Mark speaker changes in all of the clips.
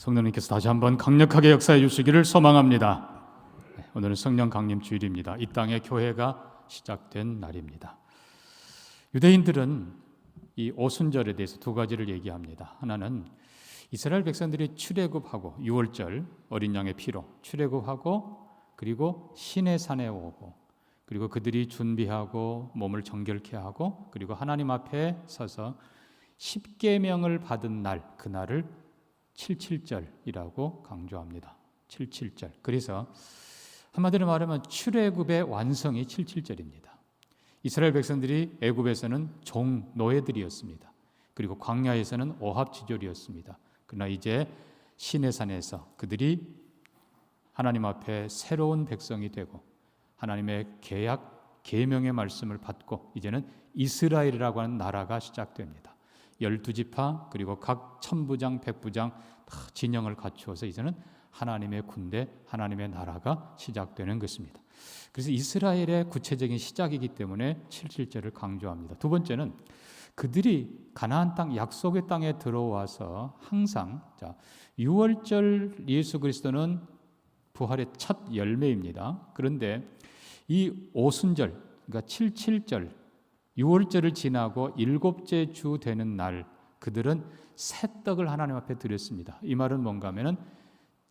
Speaker 1: 성령님께서 다시 한번 강력하게 역사해 주시기를 소망합니다. 오늘은 성령 강림 주일입니다. 이 땅에 교회가 시작된 날입니다. 유대인들은 이 오순절에 대해서 두 가지를 얘기합니다. 하나는 이스라엘 백성들이 출애굽하고 유월절 어린 양의 피로 출애굽하고 그리고 시내산에 오고 그리고 그들이 준비하고 몸을 정결케 하고 그리고 하나님 앞에 서서 십계명을 받은 날, 그날을 77절이라고 강조합니다. 77절. 그래서 한마디로 말하면 출애굽의 완성이 77절입니다. 이스라엘 백성들이 애굽에서는 종 노예들이었습니다. 그리고 광야에서는 오합지졸이었습니다. 그러나 이제 시내산에서 그들이 하나님 앞에 새로운 백성이 되고 하나님의 계약, 계명의 말씀을 받고 이제는 이스라엘이라고 하는 나라가 시작됩니다. 12지파 그리고 각 천부장, 백부장 다 진영을 갖추어서 이제는 하나님의 군대, 하나님의 나라가 시작되는 것입니다. 그래서 이스라엘의 구체적인 시작이기 때문에 77절을 강조합니다. 두 번째는 그들이 가나안 땅, 약속의 땅에 들어와서 항상 유월절 예수 그리스도는 부활의 첫 열매입니다. 그런데 이 오순절, 그러니까 77절, 6월절을 지나고 일곱째 주 되는 날 그들은 새 떡을 하나님 앞에 드렸습니다. 이 말은 뭔가 하면은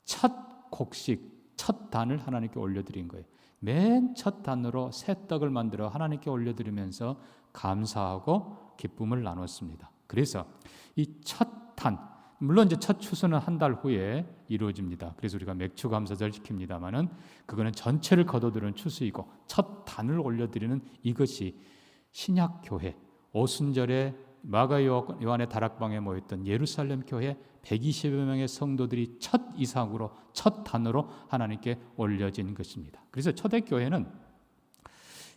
Speaker 1: 첫 곡식, 첫 단을 하나님께 올려드린 거예요. 맨 첫 단으로 새 떡을 만들어 하나님께 올려드리면서 감사하고 기쁨을 나눴습니다. 그래서 이 첫 단, 물론 이제 첫 추수는 한 달 후에 이루어집니다. 그래서 우리가 맥주 감사절 지킵니다만은 그거는 전체를 거둬들이는 추수이고 첫 단을 올려드리는 이것이 신약 교회, 오순절에 마가 요한의 다락방에 모였던 예루살렘 교회 120여 명의 성도들이 첫 이삭으로, 첫 단으로 하나님께 올려진 것입니다. 그래서 초대교회는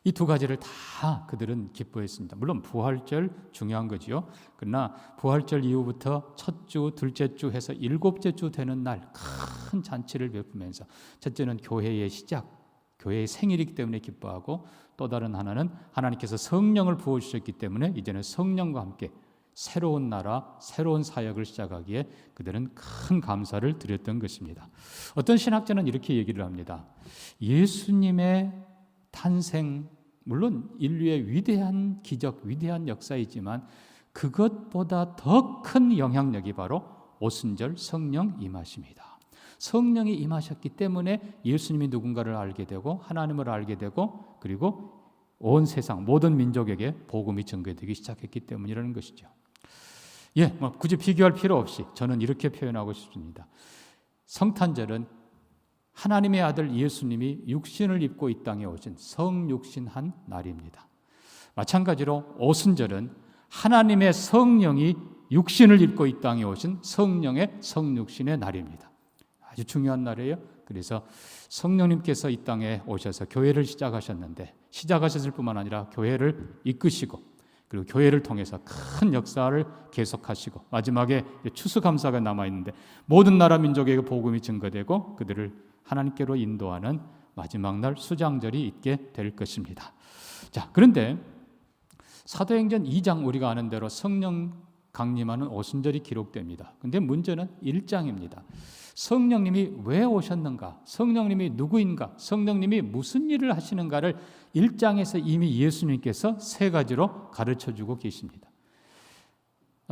Speaker 1: 이 두 가지를 다 그들은 기뻐했습니다. 물론 부활절 중요한 거지요. 그러나 부활절 이후부터 첫 주, 둘째 주 해서 일곱째 주 되는 날 큰 잔치를 베푸면서 첫째는 교회의 시작, 교회의 생일이기 때문에 기뻐하고 또 다른 하나는 하나님께서 성령을 부어주셨기 때문에 이제는 성령과 함께 새로운 나라, 새로운 사역을 시작하기에 그들은 큰 감사를 드렸던 것입니다. 어떤 신학자는 이렇게 얘기를 합니다. 예수님의 탄생, 물론 인류의 위대한 기적, 위대한 역사이지만 그것보다 더 큰 영향력이 바로 오순절 성령 임하심이다. 성령이 임하셨기 때문에 예수님이 누군가를 알게 되고 하나님을 알게 되고 그리고 온 세상 모든 민족에게 복음이 전개되기 시작했기 때문이라는 것이죠. 굳이 비교할 필요 없이 저는 이렇게 표현하고 싶습니다. 성탄절은 하나님의 아들 예수님이 육신을 입고 이 땅에 오신 성육신한 날입니다. 마찬가지로 오순절은 하나님의 성령이 육신을 입고 이 땅에 오신 성령의 성육신의 날입니다. 아주 중요한 날이에요. 그래서 성령님께서 이 땅에 오셔서 교회를 시작하셨는데 시작하셨을 뿐만 아니라 교회를 이끄시고 그리고 교회를 통해서 큰 역사를 계속하시고 마지막에 추수감사가 남아있는데 모든 나라 민족에게 복음이 증거되고 그들을 하나님께로 인도하는 마지막 날 수장절이 있게 될 것입니다. 자, 그런데 사도행전 2장 우리가 아는 대로 성령 강림하는 오순절이 기록됩니다. 그런데 문제는 1장입니다. 성령님이 왜 오셨는가? 성령님이 누구인가? 성령님이 무슨 일을 하시는가를 1장에서 이미 예수님께서 세 가지로 가르쳐주고 계십니다.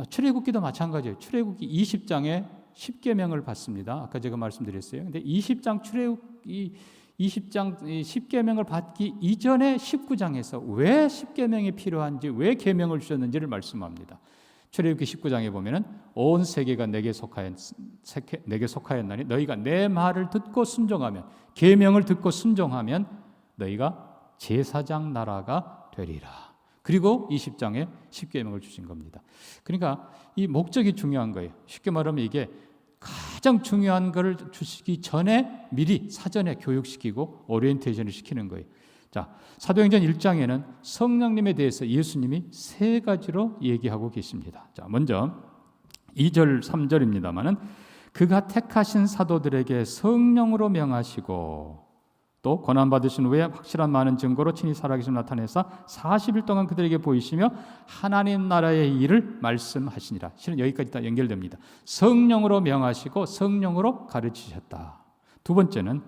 Speaker 1: 출애굽기도 마찬가지예요. 출애굽기 20장에 십계명을 받습니다. 아까 제가 말씀드렸어요. 그런데 20장 출애굽기 20장 십계명을 받기 이전에 19장에서 왜 십계명이 필요한지, 왜 계명을 주셨는지를 말씀합니다. 출애굽기 19장에 보면은 온 세계가 내게 속하였나니 너희가 내 말을 듣고 순종하면, 계명을 듣고 순종하면 너희가 제사장 나라가 되리라. 그리고 20장에 십계명을 주신 겁니다. 그러니까 이 목적이 중요한 거예요. 쉽게 말하면 이게 가장 중요한 것을 주시기 전에 미리 사전에 교육시키고 오리엔테이션을 시키는 거예요. 자, 사도행전 1장에는 성령님에 대해서 예수님이 세 가지로 얘기하고 계십니다. 자, 먼저 2절, 3절입니다만은 그가 택하신 사도들에게 성령으로 명하시고 또 고난받으신 후에 확실한 많은 증거로 친히 살아계심을 나타내사 40일 동안 그들에게 보이시며 하나님 나라의 일을 말씀하시니라. 실은 여기까지 다 연결됩니다. 성령으로 명하시고 성령으로 가르치셨다. 두 번째는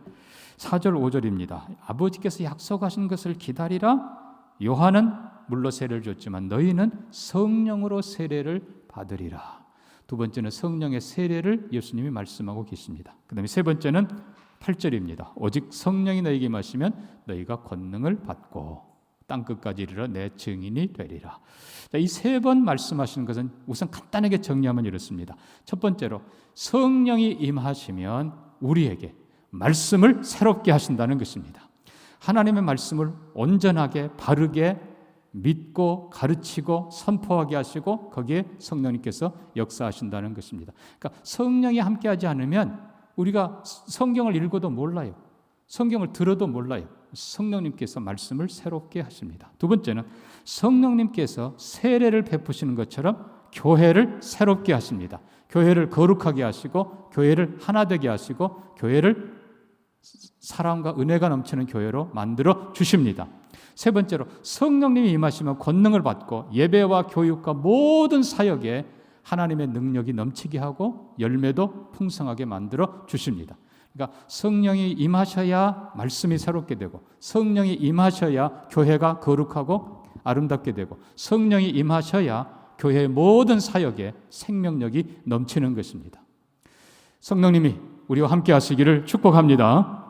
Speaker 1: 4절 5절입니다. 아버지께서 약속하신 것을 기다리라. 요한은 물로 세례를 줬지만 너희는 성령으로 세례를 받으리라. 두 번째는 성령의 세례를 예수님이 말씀하고 계십니다. 그 다음에 세 번째는 8절입니다. 오직 성령이 너희에게 임하시면 너희가 권능을 받고 땅끝까지 이르러 내 증인이 되리라. 이 세 번 말씀하시는 것은 우선 간단하게 정리하면 이렇습니다. 첫 번째로 성령이 임하시면 우리에게 말씀을 새롭게 하신다는 것입니다. 하나님의 말씀을 온전하게 바르게 믿고 가르치고 선포하게 하시고 거기에 성령님께서 역사하신다는 것입니다. 그러니까 성령이 함께하지 않으면 우리가 성경을 읽어도 몰라요. 성경을 들어도 몰라요. 성령님께서 말씀을 새롭게 하십니다. 두 번째는 성령님께서 세례를 베푸시는 것처럼 교회를 새롭게 하십니다. 교회를 거룩하게 하시고 교회를 하나 되게 하시고 교회를 사랑과 은혜가 넘치는 교회로 만들어 주십니다. 세 번째로 성령님이 임하시면 권능을 받고 예배와 교육과 모든 사역에 하나님의 능력이 넘치게 하고 열매도 풍성하게 만들어 주십니다. 그러니까 성령이 임하셔야 말씀이 새롭게 되고 성령이 임하셔야 교회가 거룩하고 아름답게 되고 성령이 임하셔야 교회의 모든 사역에 생명력이 넘치는 것입니다. 성령님이 우리와 함께 하시기를 축복합니다.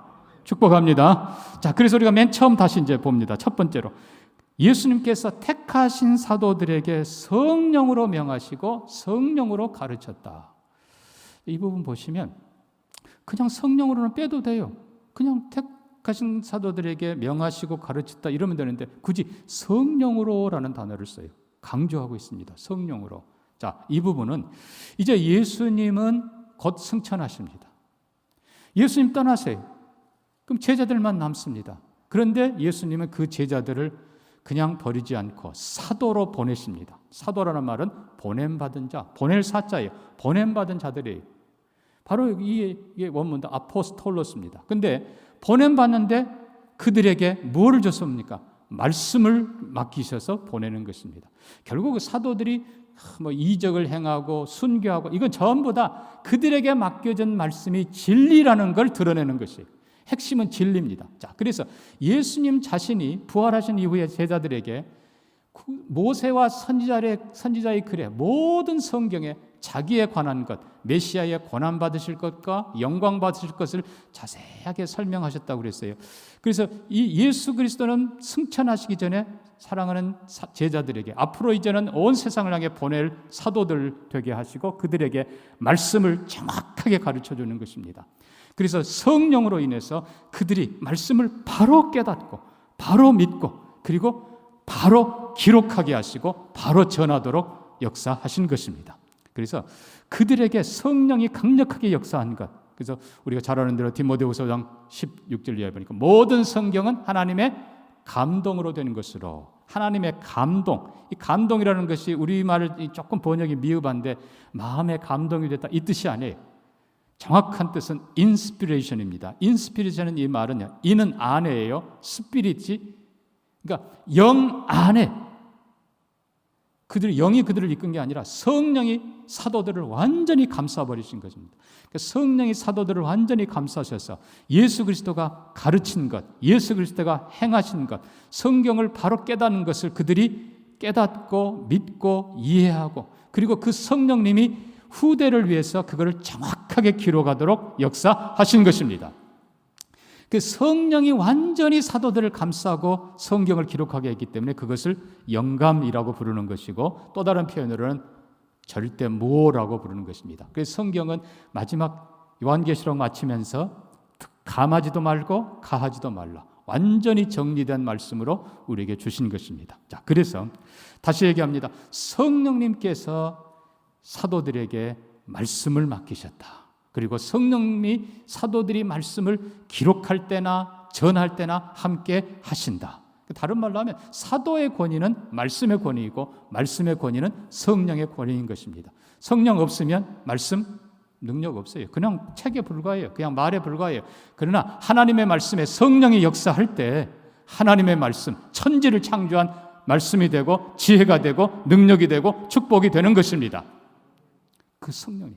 Speaker 1: 축복합니다. 자, 그래서 우리가 맨 처음 다시 이제 봅니다. 첫 번째로 예수님께서 택하신 사도들에게 성령으로 명하시고 성령으로 가르쳤다. 이 부분 보시면 그냥 성령으로는 빼도 돼요. 그냥 택하신 사도들에게 명하시고 가르쳤다 이러면 되는데 굳이 성령으로라는 단어를 써요. 강조하고 있습니다. 성령으로. 자, 이 부분은 이제 예수님은 곧 승천하십니다. 예수님 떠나세요. 그럼 제자들만 남습니다. 그런데 예수님은 그 제자들을 그냥 버리지 않고 사도로 보내십니다. 사도라는 말은 보냄받은 자, 보낼 사자예요. 보냄받은 자들이에요. 바로 이게 원문도 아포스톨로스입니다. 근데 보냄받는데 그들에게 뭐를 줬습니까? 말씀을 맡기셔서 보내는 것입니다. 결국 사도들이 이적을 행하고 순교하고 이건 전부 다 그들에게 맡겨진 말씀이 진리라는 걸 드러내는 것이에요. 핵심은 진리입니다. 자, 그래서 예수님 자신이 부활하신 이후에 제자들에게 모세와 선지자의 글에 모든 성경에 자기에 관한 것, 메시아의 고난 받으실 것과 영광 받으실 것을 자세하게 설명하셨다고 그랬어요. 그래서 이 예수 그리스도는 승천하시기 전에 사랑하는 제자들에게 앞으로 이제는 온 세상을 향해 보낼 사도들 되게 하시고 그들에게 말씀을 정확하게 가르쳐 주는 것입니다. 그래서 성령으로 인해서 그들이 말씀을 바로 깨닫고 바로 믿고 그리고 바로 기록하게 하시고 바로 전하도록 역사하신 것입니다. 그래서 그들에게 성령이 강력하게 역사한 것. 그래서 우리가 잘 아는 대로 디모데후서 5장 16절 이하에 보니까 모든 성경은 하나님의 감동으로 되는 것으로 하나님의 감동. 이 감동이라는 것이 우리말을 조금 번역이 미흡한데 마음의 감동이 됐다 이 뜻이 아니에요. 정확한 뜻은 인스피레이션입니다. 인스피레이션은 이 말은요. 이는 안에예요. 스피릿이 그러니까 영 안에 영이 그들을 이끈 게 아니라 성령이 사도들을 완전히 감싸버리신 것입니다. 그러니까 성령이 사도들을 완전히 감싸셔서 예수 그리스도가 가르친 것, 예수 그리스도가 행하신 것, 성경을 바로 깨닫는 것을 그들이 깨닫고 믿고 이해하고 그리고 그 성령님이 후대를 위해서 그것을 정확하게 기록하도록 역사하신 것입니다. 그 성령이 완전히 사도들을 감싸고 성경을 기록하게 했기 때문에 그것을 영감이라고 부르는 것이고 또 다른 표현으로는 절대무오라고 부르는 것입니다. 그래서 성경은 마지막 요한계시록 마치면서 감하지도 말고 가하지도 말라. 완전히 정리된 말씀으로 우리에게 주신 것입니다. 자, 그래서 다시 얘기합니다. 성령님께서 사도들에게 말씀을 맡기셨다. 그리고 성령님이 사도들이 말씀을 기록할 때나 전할 때나 함께 하신다. 다른 말로 하면 사도의 권위는 말씀의 권위이고 말씀의 권위는 성령의 권위인 것입니다. 성령 없으면 말씀 능력 없어요. 그냥 책에 불과해요. 그냥 말에 불과해요. 그러나 하나님의 말씀에 성령이 역사할 때 하나님의 말씀, 천지를 창조한 말씀이 되고 지혜가 되고 능력이 되고 축복이 되는 것입니다. 그 성령님.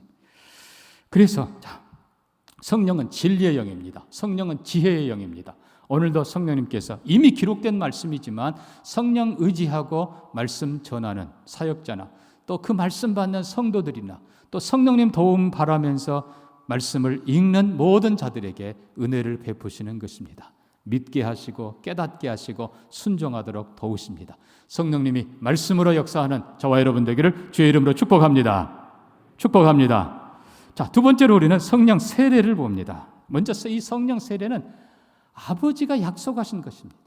Speaker 1: 그래서 성령은 진리의 영입니다. 성령은 지혜의 영입니다. 오늘도 성령님께서 이미 기록된 말씀이지만 성령 의지하고 말씀 전하는 사역자나 또 그 말씀 받는 성도들이나 또 성령님 도움 바라면서 말씀을 읽는 모든 자들에게 은혜를 베푸시는 것입니다. 믿게 하시고 깨닫게 하시고 순종하도록 도우십니다. 성령님이 말씀으로 역사하는 저와 여러분 되기를 주의 이름으로 축복합니다. 축복합니다. 자, 두 번째로 우리는 성령 세례를 봅니다. 먼저 이 성령 세례는 아버지가 약속하신 것입니다.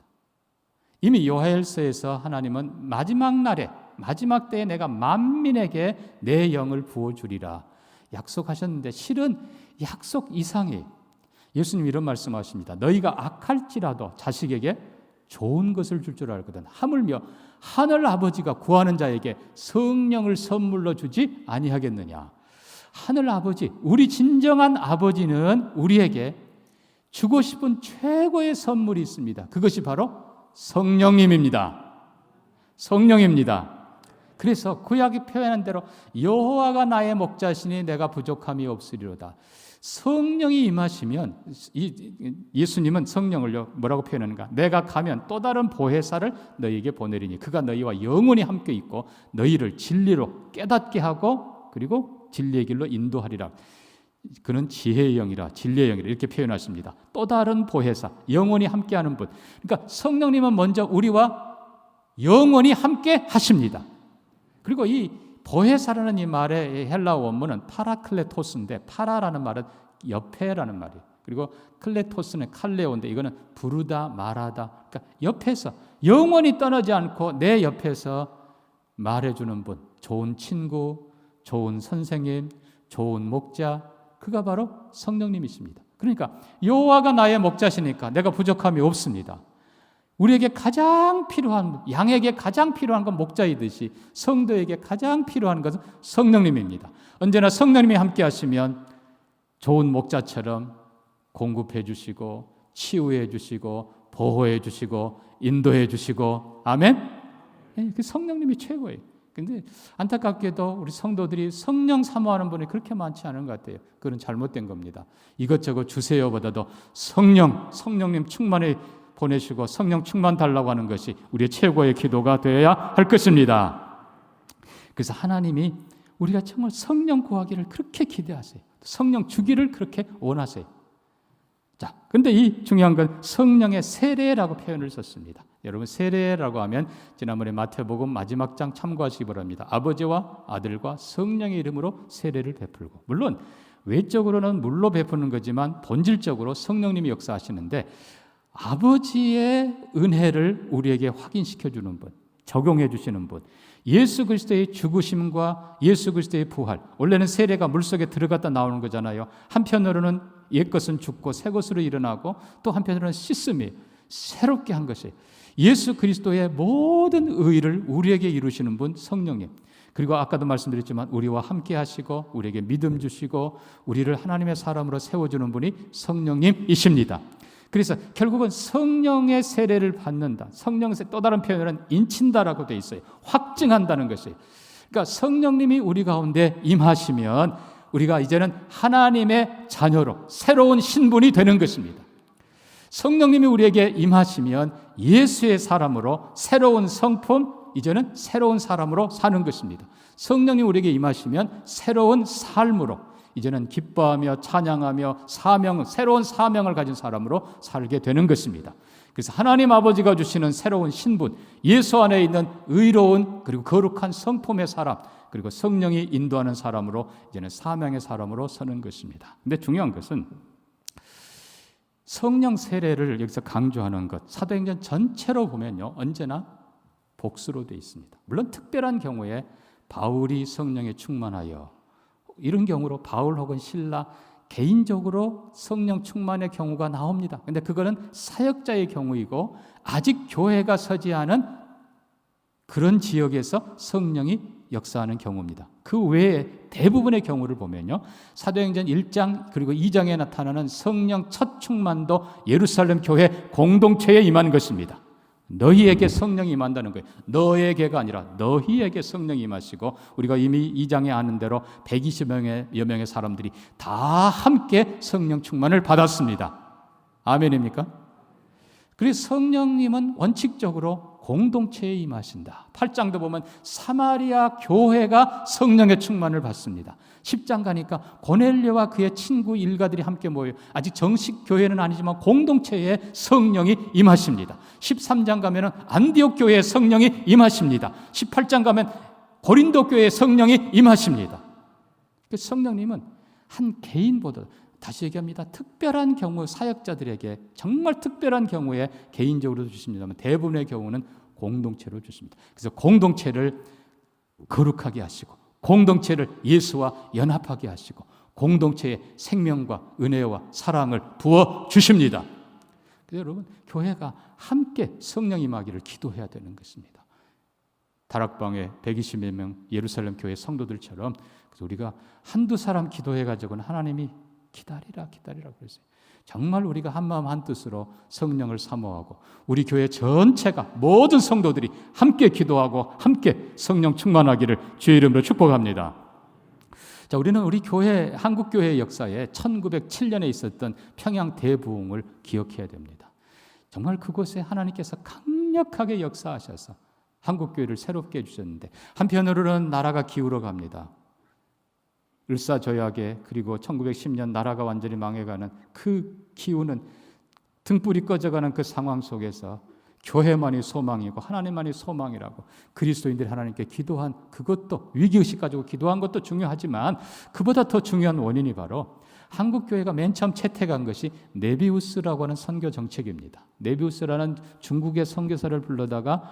Speaker 1: 이미 요하엘서에서 하나님은 마지막 날에 마지막 때에 내가 만민에게 내 영을 부어주리라 약속하셨는데 실은 약속 이상이에요. 예수님 이런 말씀하십니다. 너희가 악할지라도 자식에게 좋은 것을 줄 줄 알거든 하물며 하늘 아버지가 구하는 자에게 성령을 선물로 주지 아니하겠느냐. 하늘 아버지, 우리 진정한 아버지는 우리에게 주고 싶은 최고의 선물이 있습니다. 그것이 바로 성령님입니다. 성령입니다. 그래서 구약이 표현한 대로 여호와가 나의 목자시니 내가 부족함이 없으리로다. 성령이 임하시면 예수님은 성령을 뭐라고 표현하는가? 내가 가면 또 다른 보혜사를 너희에게 보내리니 그가 너희와 영원히 함께 있고 너희를 진리로 깨닫게 하고 그리고 진리의 길로 인도하리라. 그는 지혜의 영이라 진리의 영이라 이렇게 표현하십니다. 또 다른 보혜사, 영원히 함께하는 분. 그러니까 성령님은 먼저 우리와 영원히 함께 하십니다. 그리고 이 보혜사라는 이 말의 헬라어 원문은 파라클레토스인데 파라라는 말은 옆에라는 말이에요. 그리고 클레토스는 칼레오인데 이거는 부르다 말하다. 그러니까 옆에서 영원히 떠나지 않고 내 옆에서 말해주는 분. 좋은 친구, 좋은 선생님, 좋은 목자. 그가 바로 성령님이십니다. 그러니까 여호와가 나의 목자시니까 내가 부족함이 없습니다. 우리에게 가장 필요한, 양에게 가장 필요한 건 목자이듯이 성도에게 가장 필요한 것은 성령님입니다. 언제나 성령님이 함께 하시면 좋은 목자처럼 공급해 주시고 치유해 주시고 보호해 주시고 인도해 주시고 아멘? 그 성령님이 최고예요. 근데 안타깝게도 우리 성도들이 성령 사모하는 분이 그렇게 많지 않은 것 같아요. 그건 잘못된 겁니다. 이것저것 주세요보다도 성령님 충만히 보내시고 성령 충만 달라고 하는 것이 우리의 최고의 기도가 되어야 할 것입니다. 그래서 하나님이 우리가 정말 성령 구하기를 그렇게 기대하세요. 성령 주기를 그렇게 원하세요. 자, 근데 이 중요한 건 성령의 세례라고 표현을 썼습니다. 여러분 세례라고 하면 지난번에 마태복음 마지막 장 참고하시기 바랍니다. 아버지와 아들과 성령의 이름으로 세례를 베풀고 물론 외적으로는 물로 베푸는 거지만 본질적으로 성령님이 역사하시는데 아버지의 은혜를 우리에게 확인시켜 주는 분, 적용해 주시는 분, 예수 그리스도의 죽으심과 예수 그리스도의 부활. 원래는 세례가 물속에 들어갔다 나오는 거잖아요. 한편으로는 옛것은 죽고 새 것으로 일어나고 또 한편으로는 씻음이 새롭게 한 것이 예수 그리스도의 모든 의를 우리에게 이루시는 분 성령님. 그리고 아까도 말씀드렸지만 우리와 함께 하시고 우리에게 믿음 주시고 우리를 하나님의 사람으로 세워주는 분이 성령님이십니다. 그래서 결국은 성령의 세례를 받는다. 성령의 또 다른 표현으로는 인친다라고 되어 있어요. 확증한다는 것이에요. 그러니까 성령님이 우리 가운데 임하시면 우리가 이제는 하나님의 자녀로 새로운 신분이 되는 것입니다. 성령님이 우리에게 임하시면 예수의 사람으로 새로운 성품, 이제는 새로운 사람으로 사는 것입니다. 성령이 우리에게 임하시면 새로운 삶으로 이제는 기뻐하며 찬양하며 새로운 사명을 가진 사람으로 살게 되는 것입니다. 그래서 하나님 아버지가 주시는 새로운 신분, 예수 안에 있는 의로운 그리고 거룩한 성품의 사람, 그리고 성령이 인도하는 사람으로 이제는 사명의 사람으로 서는 것입니다. 근데 중요한 것은 성령 세례를 여기서 강조하는 것, 사도행전 전체로 보면요, 언제나 복수로 되어 있습니다. 물론 특별한 경우에 바울이 성령에 충만하여 이런 경우로 바울 혹은 실라 개인적으로 성령 충만의 경우가 나옵니다. 그런데 그거는 사역자의 경우이고 아직 교회가 서지 않은 그런 지역에서 성령이 역사하는 경우입니다. 그 외에 대부분의 경우를 보면요, 사도행전 1장 그리고 2장에 나타나는 성령 첫 충만도 예루살렘 교회 공동체에 임한 것입니다. 너희에게 성령이 임한다는 거예요. 너에게가 아니라 너희에게 성령이 임하시고, 우리가 이미 2장에 아는 대로 120여 명의 사람들이 다 함께 성령 충만을 받았습니다. 아멘입니까? 그래서 성령님은 원칙적으로 공동체에 임하신다. 8장도 보면 사마리아 교회가 성령의 충만을 받습니다. 10장 가니까 고넬료와 그의 친구 일가들이 함께 모여요. 아직 정식 교회는 아니지만 공동체에 성령이 임하십니다. 13장 가면은 안디옥 교회에 성령이 임하십니다. 18장 가면 고린도 교회에 성령이 임하십니다. 성령님은 한 개인보다, 다시 얘기합니다, 특별한 경우 사역자들에게 정말 특별한 경우에 개인적으로 주십니다만 대부분의 경우는 공동체로 주십니다. 그래서 공동체를 거룩하게 하시고 공동체를 예수와 연합하게 하시고 공동체에 생명과 은혜와 사랑을 부어 주십니다. 그래서 여러분, 교회가 함께 성령 임하기를 기도해야 되는 것입니다. 다락방에 120여 명 예루살렘 교회 성도들처럼, 그래서 우리가 한두 사람 기도해가지고는 하나님이 기다리라 그랬어요. 정말 우리가 한마음 한뜻으로 성령을 사모하고 우리 교회 전체가 모든 성도들이 함께 기도하고 함께 성령 충만하기를 주의 이름으로 축복합니다. 자, 우리는 우리 교회, 한국 교회의 역사에 1907년에 있었던 평양 대부흥을 기억해야 됩니다. 정말 그곳에 하나님께서 강력하게 역사하셔서 한국 교회를 새롭게 해주셨는데, 한편으로는 나라가 기울어 갑니다. 을사조약에, 그리고 1910년 나라가 완전히 망해가는 그 기운은, 등불이 꺼져가는 그 상황 속에서 교회만이 소망이고 하나님만이 소망이라고 그리스도인들이 하나님께 기도한, 그것도 위기의식 가지고 기도한 것도 중요하지만 그보다 더 중요한 원인이 바로 한국교회가 맨 처음 채택한 것이 네비우스라고 하는 선교 정책입니다. 네비우스라는 중국의 선교사를 불러다가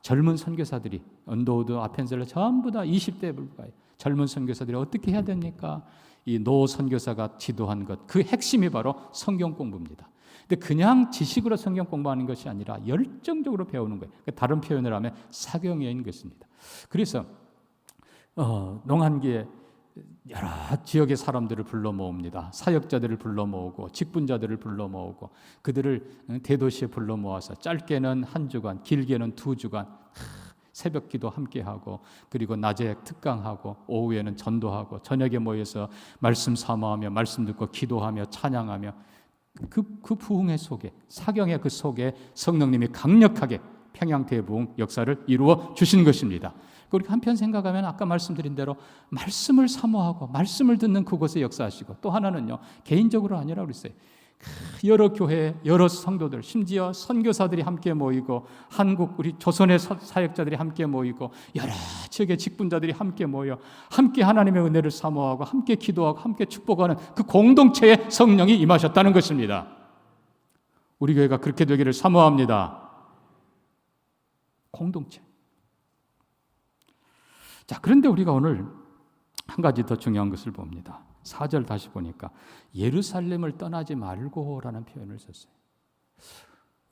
Speaker 1: 젊은 선교사들이, 언더우드, 아펜셀러 전부 다 20대 불과해요. 젊은 선교사들이 어떻게 해야 됩니까? 이 노 선교사가 지도한 것, 그 핵심이 바로 성경 공부입니다. 근데 그냥 지식으로 성경 공부하는 것이 아니라 열정적으로 배우는 거예요. 다른 표현을 하면 사경여인 것입니다. 그래서 농한기에 여러 지역의 사람들을 불러 모읍니다. 사역자들을 불러 모으고 직분자들을 불러 모으고 그들을 대도시에 불러 모아서 짧게는 한 주간, 길게는 2주간 새벽 기도 함께 하고, 그리고 낮에 특강하고 오후에는 전도하고 저녁에 모여서 말씀 사모하며 말씀 듣고 기도하며 찬양하며, 그 부흥의 속에, 사경의 그 속에 성령님이 강력하게 평양 대부흥 역사를 이루어 주신 것입니다. 그리고 한편 생각하면 아까 말씀드린 대로 말씀을 사모하고 말씀을 듣는 그곳에 역사하시고, 또 하나는요, 개인적으로 아니라 그랬어요. 여러 교회, 여러 성도들, 심지어 선교사들이 함께 모이고, 한국 우리 조선의 사역자들이 함께 모이고, 여러 지역의 직분자들이 함께 모여 함께 하나님의 은혜를 사모하고 함께 기도하고 함께 축복하는 그 공동체에 성령이 임하셨다는 것입니다. 우리 교회가 그렇게 되기를 사모합니다. 공동체. 자, 그런데 우리가 오늘 한 가지 더 중요한 것을 봅니다. 4절 다시 보니까 예루살렘을 떠나지 말고라는 표현을 썼어요.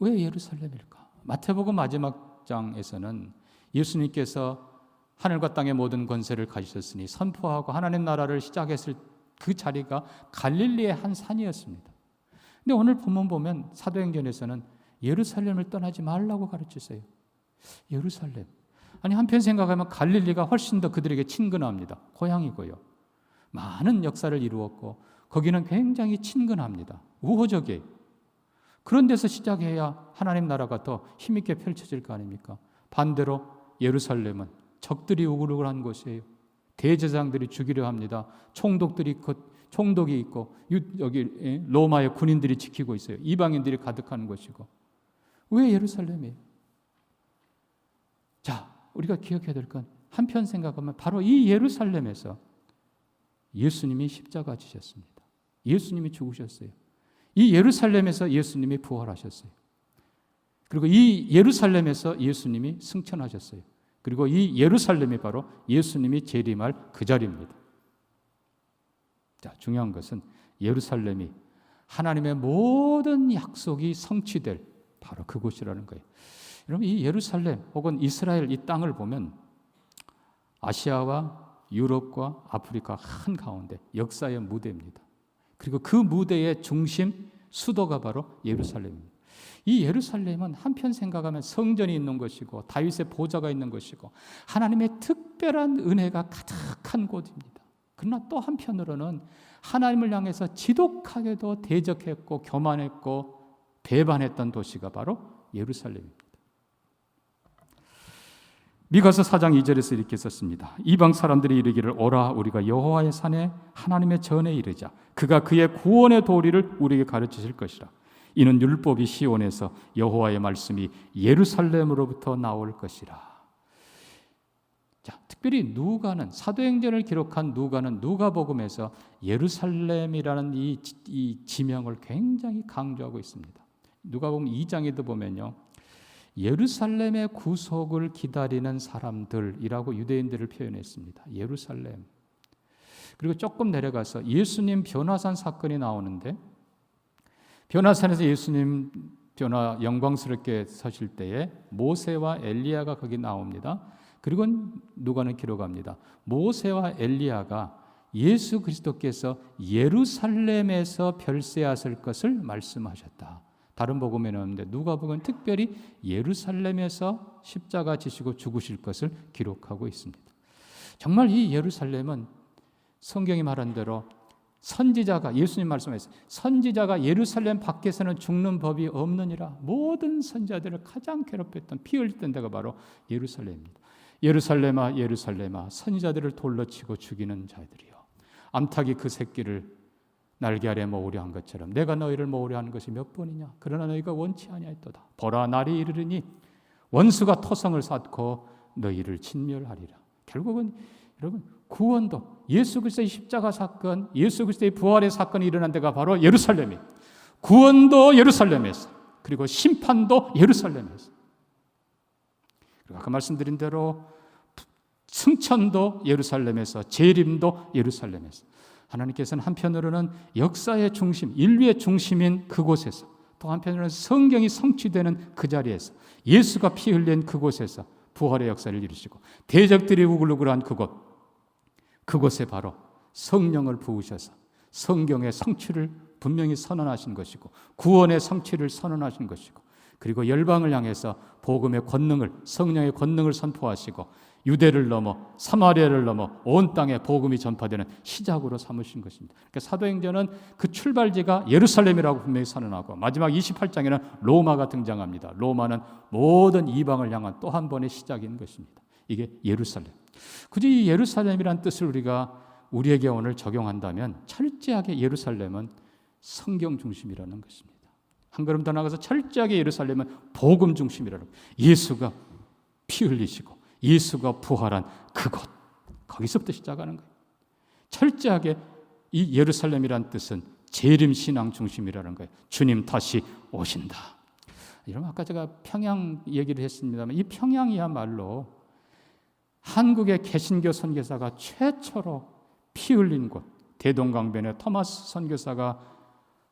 Speaker 1: 왜 예루살렘일까? 마태복음 마지막 장에서는 예수님께서 하늘과 땅의 모든 권세를 가지셨으니 선포하고 하나님 나라를 시작했을 그 자리가 갈릴리의 한 산이었습니다. 근데 오늘 본문 보면 사도행전에서는 예루살렘을 떠나지 말라고 가르치세요. 예루살렘. 아니, 한편 생각하면 갈릴리가 훨씬 더 그들에게 친근합니다. 고향이고요. 많은 역사를 이루었고 거기는 굉장히 친근합니다. 우호적이에요. 그런 데서 시작해야 하나님 나라가 더 힘있게 펼쳐질 거 아닙니까? 반대로 예루살렘은 적들이 우글우글한 곳이에요. 대제사장들이 죽이려 합니다. 총독이 있고 여기 로마의 군인들이 지키고 있어요. 이방인들이 가득한 곳이고. 왜 예루살렘이에요? 자, 우리가 기억해야 될 건, 한편 생각하면 바로 이 예루살렘에서 예수님이 십자가 지셨습니다. 예수님이 죽으셨어요. 이 예루살렘에서 예수님이 부활하셨어요. 그리고 이 예루살렘에서 예수님이 승천하셨어요. 그리고 이 예루살렘이 바로 예수님이 재림할 그 자리입니다. 자, 중요한 것은 예루살렘이 하나님의 모든 약속이 성취될 바로 그곳이라는 거예요. 여러분, 이 예루살렘 혹은 이스라엘 이 땅을 보면 아시아와 유럽과 아프리카 한가운데 역사의 무대입니다. 그리고 그 무대의 중심 수도가 바로 예루살렘입니다. 이 예루살렘은 한편 생각하면 성전이 있는 것이고 다윗의 보좌가 있는 것이고 하나님의 특별한 은혜가 가득한 곳입니다. 그러나 또 한편으로는 하나님을 향해서 지독하게도 대적했고 교만했고 배반했던 도시가 바로 예루살렘입니다. 미가서 4장 2절에서 이렇게 썼습니다. 이방 사람들이 이르기를 오라 우리가 여호와의 산에 하나님의 전에 이르자 그가 그의 구원의 도리를 우리에게 가르치실 것이라. 이는 율법이 시온에서 여호와의 말씀이 예루살렘으로부터 나올 것이라. 자, 특별히 누가는 사도행전을 기록한 누가는 누가복음에서 예루살렘이라는 이 지명을 굉장히 강조하고 있습니다. 누가복음 2장에도 보면요. 예루살렘의 구속을 기다리는 사람들이라고 유대인들을 표현했습니다. 예루살렘. 그리고 조금 내려가서 예수님 변화산 사건이 나오는데 변화산에서 예수님 변화 영광스럽게 서실 때에 모세와 엘리야가 거기 나옵니다. 그리고 누가는 기록합니다. 모세와 엘리야가 예수 그리스도께서 예루살렘에서 별세하실 것을 말씀하셨다. 다른 복음에는 없는데 누가복음은 특별히 예루살렘에서 십자가 지시고 죽으실 것을 기록하고 있습니다. 정말 이 예루살렘은 성경이 말한 대로 선지자가 예수님 말씀하셨어요. 선지자가 예루살렘 밖에서는 죽는 법이 없느니라. 모든 선지자들을 가장 괴롭혔던 피 흘렸던 데가 바로 예루살렘입니다. 예루살렘아 예루살렘아 선지자들을 돌로 치고 죽이는 자들이요 암탉이 그 새끼를 날개 아래 모으려 한 것처럼 내가 너희를 모으려 하는 것이 몇 번이냐. 그러나 너희가 원치 아니하였도다. 보라 날이 이르르니 원수가 토성을 쌓고 너희를 진멸하리라. 결국은 여러분 구원도 예수 그리스도의 십자가 사건, 예수 그리스도의 부활의 사건이 일어난 데가 바로 예루살렘이에요. 구원도 예루살렘에서, 그리고 심판도 예루살렘에서. 그리고 아까 말씀드린 대로 승천도 예루살렘에서, 재림도 예루살렘에서. 하나님께서는 한편으로는 역사의 중심, 인류의 중심인 그곳에서, 또 한편으로는 성경이 성취되는 그 자리에서, 예수가 피 흘린 그곳에서 부활의 역사를 이루시고 대적들이 우글우글한 그곳에 바로 성령을 부으셔서 성경의 성취를 분명히 선언하신 것이고 구원의 성취를 선언하신 것이고 그리고 열방을 향해서 복음의 권능을, 성령의 권능을 선포하시고 유대를 넘어 사마리아를 넘어 온 땅에 복음이 전파되는 시작으로 삼으신 것입니다. 그러니까 사도행전은 그 출발지가 예루살렘이라고 분명히 선언하고 마지막 28장에는 로마가 등장합니다. 로마는 모든 이방을 향한 또 한 번의 시작인 것입니다. 이게 예루살렘. 굳이 이 예루살렘이라는 뜻을 우리에게 오늘 적용한다면 철저하게 예루살렘은 성경 중심이라는 것입니다. 한 걸음 더 나가서 철저하게 예루살렘은 복음 중심이라는 것입니다. 예수가 피 흘리시고 예수가 부활한 그곳, 거기서부터 시작하는 거예요. 철저하게 이 예루살렘이라는 뜻은 재림신앙 중심이라는 거예요. 주님 다시 오신다. 여러분 아까 제가 평양 얘기를 했습니다만 이 평양이야말로 한국의 개신교 선교사가 최초로 피 흘린 곳, 대동강변의 토마스 선교사가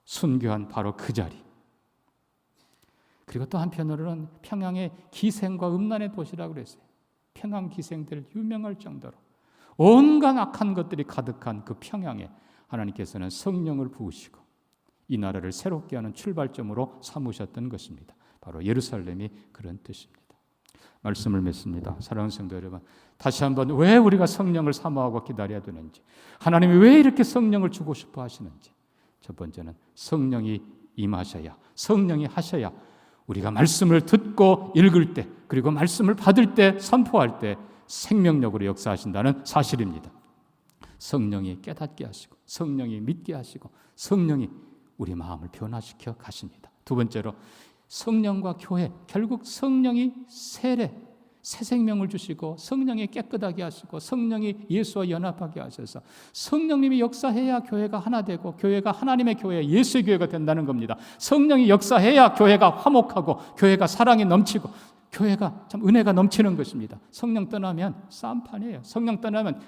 Speaker 1: 순교한 바로 그 자리. 그리고 또 한편으로는 평양의 기생과 음란의 도시라고 그랬어요. 평양 기생들 유명할 정도로 온갖 악한 것들이 가득한 그 평양에 하나님께서는 성령을 부으시고 이 나라를 새롭게 하는 출발점으로 삼으셨던 것입니다. 바로 예루살렘이 그런 뜻입니다. 말씀을 맺습니다. 사랑하는 성도 여러분, 다시 한번 왜 우리가 성령을 사모하고 기다려야 되는지, 하나님이 왜 이렇게 성령을 주고 싶어 하시는지. 첫 번째는 성령이 임하셔야, 성령이 하셔야 우리가 말씀을 듣고 읽을 때, 그리고 말씀을 받을 때, 선포할 때 생명력으로 역사하신다는 사실입니다. 성령이 깨닫게 하시고, 성령이 믿게 하시고, 성령이 우리 마음을 변화시켜 가십니다. 두 번째로 성령과 교회, 결국 성령이 세례, 새 생명을 주시고 성령이 깨끗하게 하시고 성령이 예수와 연합하게 하셔서 성령님이 역사해야 교회가 하나 되고 교회가 하나님의 교회, 예수의 교회가 된다는 겁니다. 성령이 역사해야 교회가 화목하고 교회가 사랑이 넘치고 교회가 참 은혜가 넘치는 것입니다. 성령 떠나면 쌈판이에요. 성령 떠나면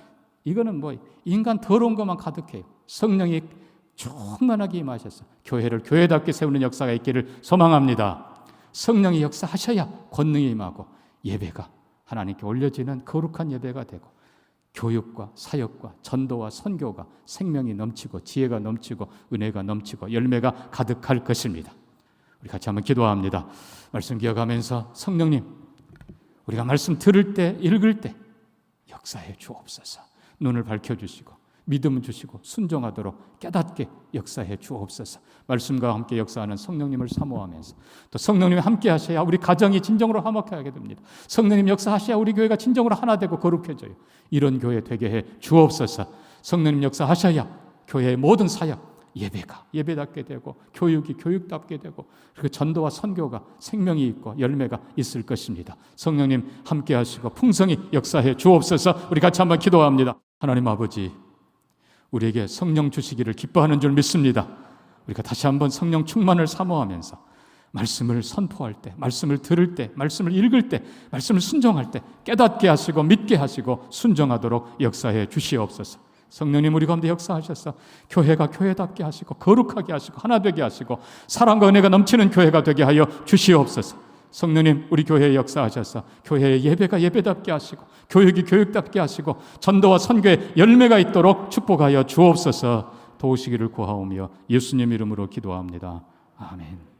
Speaker 1: 이거는 인간 더러운 것만 가득해요. 성령이 충만하게 임하셔서 교회를 교회답게 세우는 역사가 있기를 소망합니다. 성령이 역사하셔야 권능이 임하고 예배가 하나님께 올려지는 거룩한 예배가 되고 교육과 사역과 전도와 선교가 생명이 넘치고 지혜가 넘치고 은혜가 넘치고 열매가 가득할 것입니다. 우리 같이 한번 기도합니다. 말씀 기억하면서 성령님, 우리가 말씀 들을 때 읽을 때 역사해 주옵소서. 눈을 밝혀주시고 믿음을 주시고 순종하도록 깨닫게 역사해 주옵소서. 말씀과 함께 역사하는 성령님을 사모하면서 또 성령님이 함께 하셔야 우리 가정이 진정으로 화목하게 됩니다. 성령님 역사하셔야 우리 교회가 진정으로 하나 되고 거룩해져요. 이런 교회 되게 해 주옵소서. 성령님 역사하셔야 교회의 모든 사역, 예배가 예배답게 되고 교육이 교육답게 되고 그리고 전도와 선교가 생명이 있고 열매가 있을 것입니다. 성령님 함께 하시고 풍성히 역사해 주옵소서. 우리 같이 한번 기도합니다. 하나님 아버지, 우리에게 성령 주시기를 기뻐하는 줄 믿습니다. 우리가 다시 한번 성령 충만을 사모하면서 말씀을 선포할 때, 말씀을 들을 때, 말씀을 읽을 때, 말씀을 순종할 때 깨닫게 하시고 믿게 하시고 순종하도록 역사해 주시옵소서. 성령님 우리 가운데 역사하셔서 교회가 교회답게 하시고 거룩하게 하시고 하나 되게 하시고 사랑과 은혜가 넘치는 교회가 되게 하여 주시옵소서. 성령님 우리 교회에 역사하셔서 교회의 예배가 예배답게 하시고 교육이 교육답게 하시고 전도와 선교의 열매가 있도록 축복하여 주옵소서. 도우시기를 구하오며 예수님 이름으로 기도합니다. 아멘.